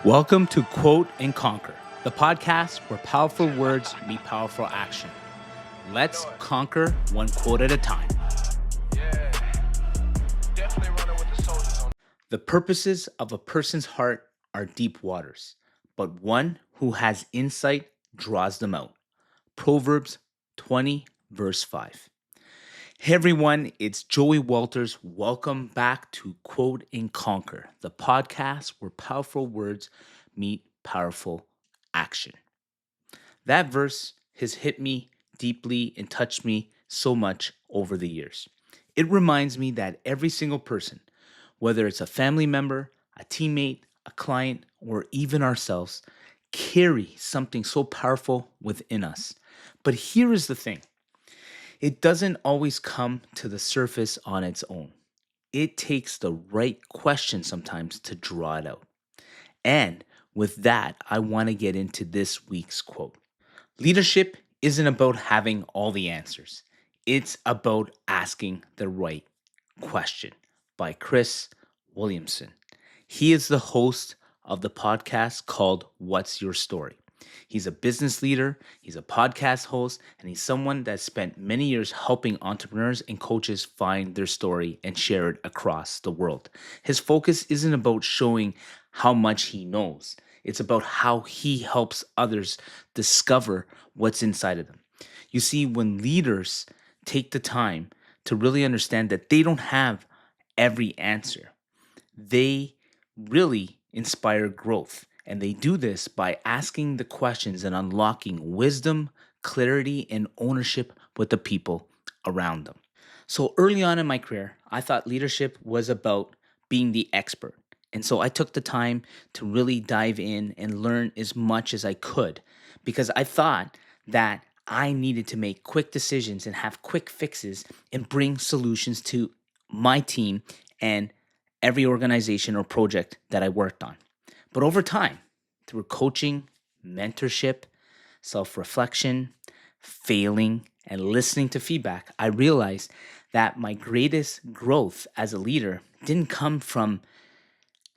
Welcome to Quote and Conquer, the podcast where powerful words meet powerful action. Let's conquer one quote at a time. The purposes of a person's heart are deep waters, but one who has insight draws them out. Proverbs 20, verse 5. Hey everyone, it's Joey Walters. Welcome back to Quote and Conquer, the podcast where powerful words meet powerful action. That verse has hit me deeply and touched me so much over the years. It reminds me that every single person, whether it's a family member, a teammate, a client, or even ourselves, carry something so powerful within us. But here is the thing. It doesn't always come to the surface on its own. It takes the right question sometimes to draw it out. And with that, I want to get into this week's quote. Leadership isn't about having all the answers. It's about asking the right question by Chris Williamson. He is the host of the podcast called What's Your Story? He's a business leader, he's a podcast host, and he's someone that spent many years helping entrepreneurs and coaches find their story and share it across the world. His focus isn't about showing how much he knows. It's about how he helps others discover what's inside of them. You see, when leaders take the time to really understand that they don't have every answer, they really inspire growth. And they do this by asking the questions and unlocking wisdom, clarity, and ownership with the people around them. So early on in my career, I thought leadership was about being the expert. And so I took the time to really dive in and learn as much as I could because I thought that I needed to make quick decisions and have quick fixes and bring solutions to my team and every organization or project that I worked on. But over time, through coaching, mentorship, self reflection, failing, and listening to feedback, I realized that my greatest growth as a leader didn't come from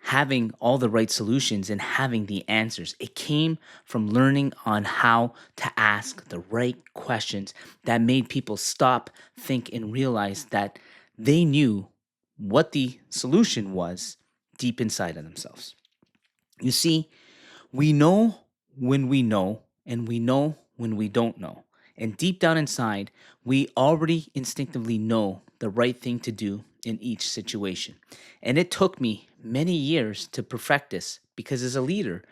having all the right solutions and having the answers. It came from learning on how to ask the right questions that made people stop, think, and realize that they knew what the solution was deep inside of themselves. You see, we know when we know, and we know when we don't know. And deep down inside, we already instinctively know the right thing to do in each situation. And it took me many years to perfect this because as a leader,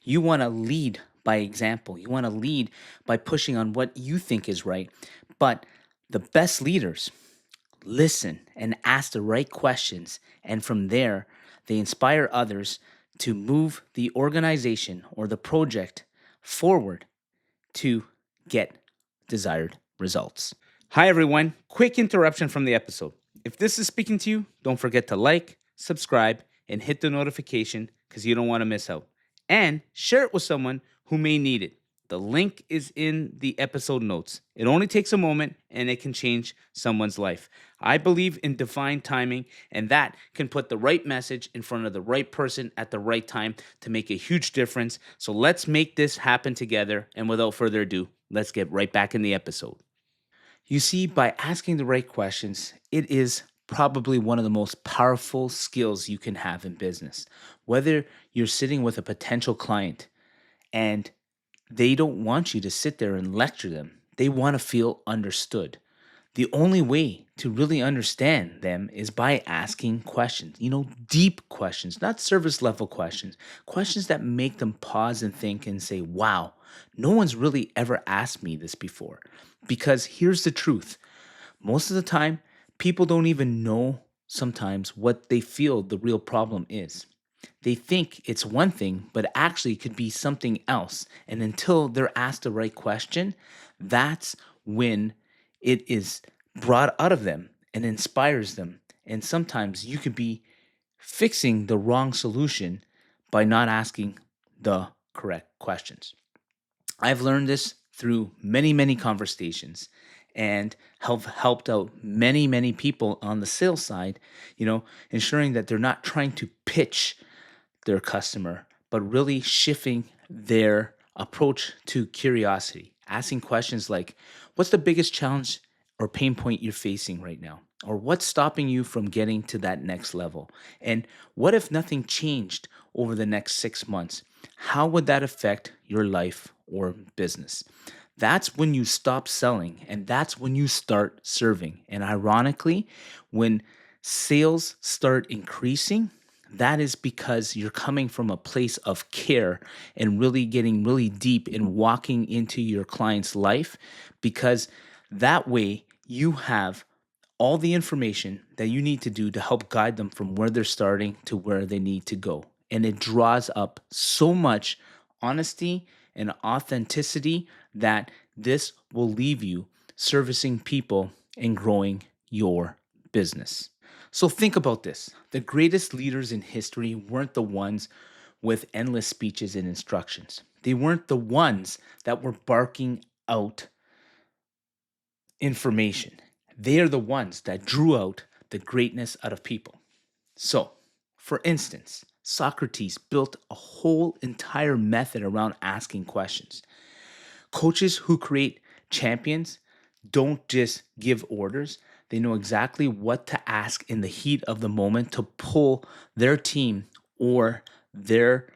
you want to lead by example. You want to lead by pushing on what you think is right. But the best leaders listen and ask the right questions. And from there, they inspire others to move the organization or the project forward to get desired results. Hi, everyone. Quick interruption from the episode. If this is speaking to you, don't forget to like, subscribe, and hit the notification because you don't want to miss out. And share it with someone who may need it. The link is in the episode notes. It only takes a moment and it can change someone's life. I believe in divine timing, and that can put the right message in front of the right person at the right time to make a huge difference. So let's make this happen together. And without further ado, let's get right back in the episode. You see, by asking the right questions, it is probably one of the most powerful skills you can have in business. Whether you're sitting with a potential client and they don't want you to sit there and lecture them. They want to feel understood. The only way to really understand them is by asking questions, deep questions, not service level questions, questions that make them pause and think and say, wow, no one's really ever asked me this before. Because here's the truth. Most of the time, people don't even know sometimes what they feel the real problem is. They think it's one thing, but actually it could be something else. And until they're asked the right question, that's when it is brought out of them and inspires them. And sometimes you could be fixing the wrong solution by not asking the correct questions. I've learned this through many, many conversations and have helped out many, many people on the sales side, ensuring that they're not trying to pitch their customer, but really shifting their approach to curiosity, asking questions like, what's the biggest challenge or pain point you're facing right now? Or what's stopping you from getting to that next level? And what if nothing changed over the next 6 months? How would that affect your life or business? That's when you stop selling and that's when you start serving. And ironically, when sales start increasing, that is because you're coming from a place of care and really getting really deep and walking into your client's life, because that way you have all the information that you need to do to help guide them from where they're starting to where they need to go. And it draws up so much honesty and authenticity that this will leave you servicing people and growing your business. So think about this. The greatest leaders in history weren't the ones with endless speeches and instructions. They weren't the ones that were barking out information. They are the ones that drew out the greatness out of people. So, for instance, Socrates built a whole entire method around asking questions. Coaches who create champions don't just give orders, they know exactly what to ask in the heat of the moment to pull their team or their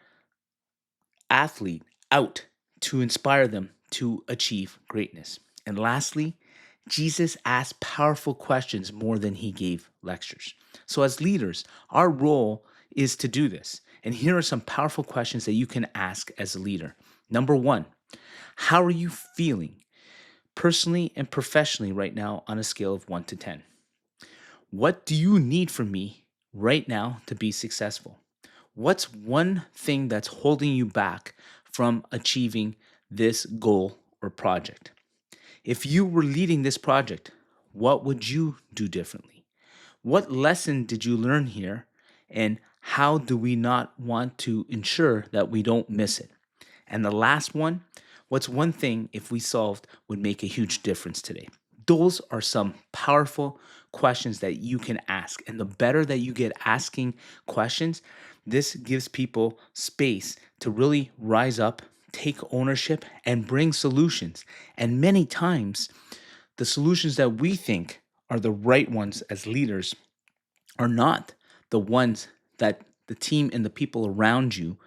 athlete out to inspire them to achieve greatness. And lastly, Jesus asked powerful questions more than he gave lectures. So, as leaders, our role is to do this. And here are some powerful questions that you can ask as a leader. Number one, how are you feeling personally and professionally right now on a scale of 1 to 10? What do you need from me right now to be successful? What's one thing that's holding you back from achieving this goal or project? If you were leading this project, what would you do differently? What lesson did you learn here? And how do we not want to ensure that we don't miss it? And the last one, what's one thing if we solved would make a huge difference today? Those are some powerful questions that you can ask. And the better that you get asking questions, this gives people space to really rise up, take ownership, and bring solutions. And many times, the solutions that we think are the right ones as leaders are not the ones that the team and the people around you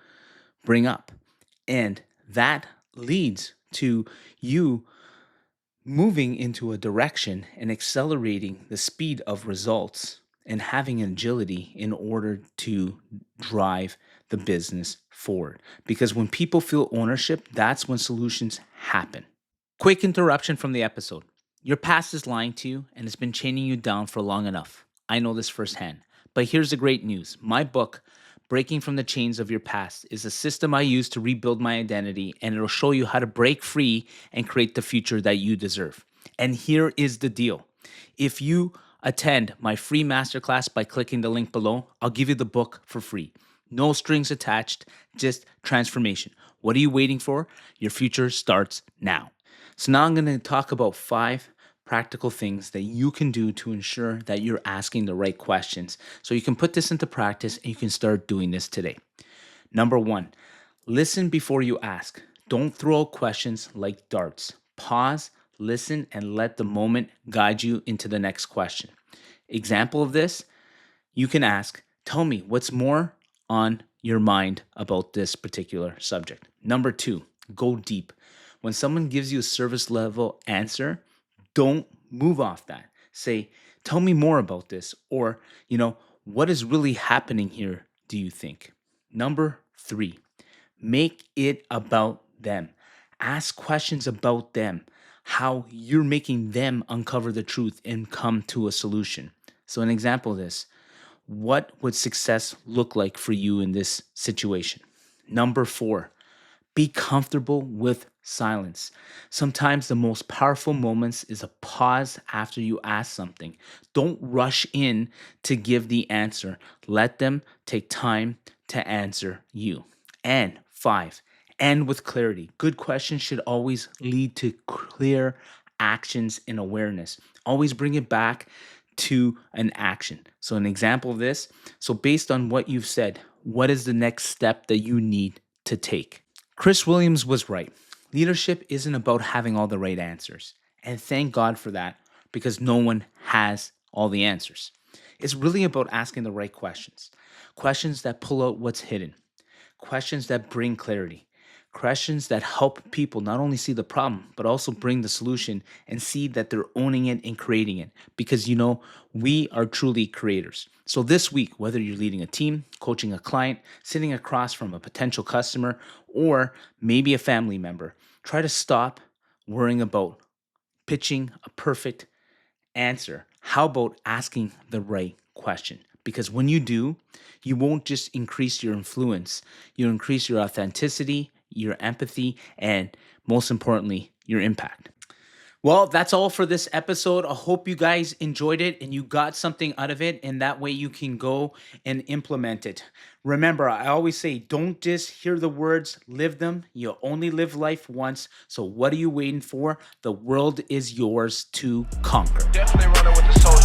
bring up. And that leads to you moving into a direction and accelerating the speed of results and having agility in order to drive the business forward. Because when people feel ownership, that's when solutions happen. Quick interruption from the episode. Your past is lying to you and it's been chaining you down for long enough. I know this firsthand. But here's the great news. My book, Breaking from the Chains of Your Past, is a system I use to rebuild my identity, and it'll show you how to break free and create the future that you deserve. And here is the deal. If you attend my free masterclass by clicking the link below, I'll give you the book for free. No strings attached, just transformation. What are you waiting for? Your future starts now. So now I'm going to talk about 5 practical things that you can do to ensure that you're asking the right questions. So you can put this into practice and you can start doing this today. Number 1, listen before you ask. Don't throw out questions like darts. Pause, listen, and let the moment guide you into the next question. Example of this, you can ask, tell me what's more on your mind about this particular subject. Number 2, go deep. When someone gives you a service level answer, don't move off that. Say, tell me more about this. Or, what is really happening here, do you think? Number 3, make it about them. Ask questions about them, how you're making them uncover the truth and come to a solution. So, an example of this, what would success look like for you in this situation? Number 4, be comfortable with silence. Sometimes the most powerful moments is a pause after you ask something. Don't rush in to give the answer. Let them take time to answer you. And 5, end with clarity. Good questions should always lead to clear actions and awareness. Always bring it back to an action. So, an example of this, so based on what you've said, what is the next step that you need to take. Chris Williams was right. Leadership isn't about having all the right answers. And thank God for that, because no one has all the answers. It's really about asking the right questions, questions that pull out what's hidden, questions that bring clarity, questions that help people not only see the problem, but also bring the solution and see that they're owning it and creating it. Because, we are truly creators. So this week, whether you're leading a team, coaching a client, sitting across from a potential customer, or maybe a family member, try to stop worrying about pitching a perfect answer. How about asking the right question? Because when you do, you won't just increase your influence, you increase your authenticity, your empathy, and most importantly, your impact. Well, that's all for this episode. I hope you guys enjoyed it and you got something out of it, and that way you can go and implement it. Remember, I always say, don't just hear the words, live them. You only live life once. So what are you waiting for? The world is yours to conquer. Definitely running with the soul.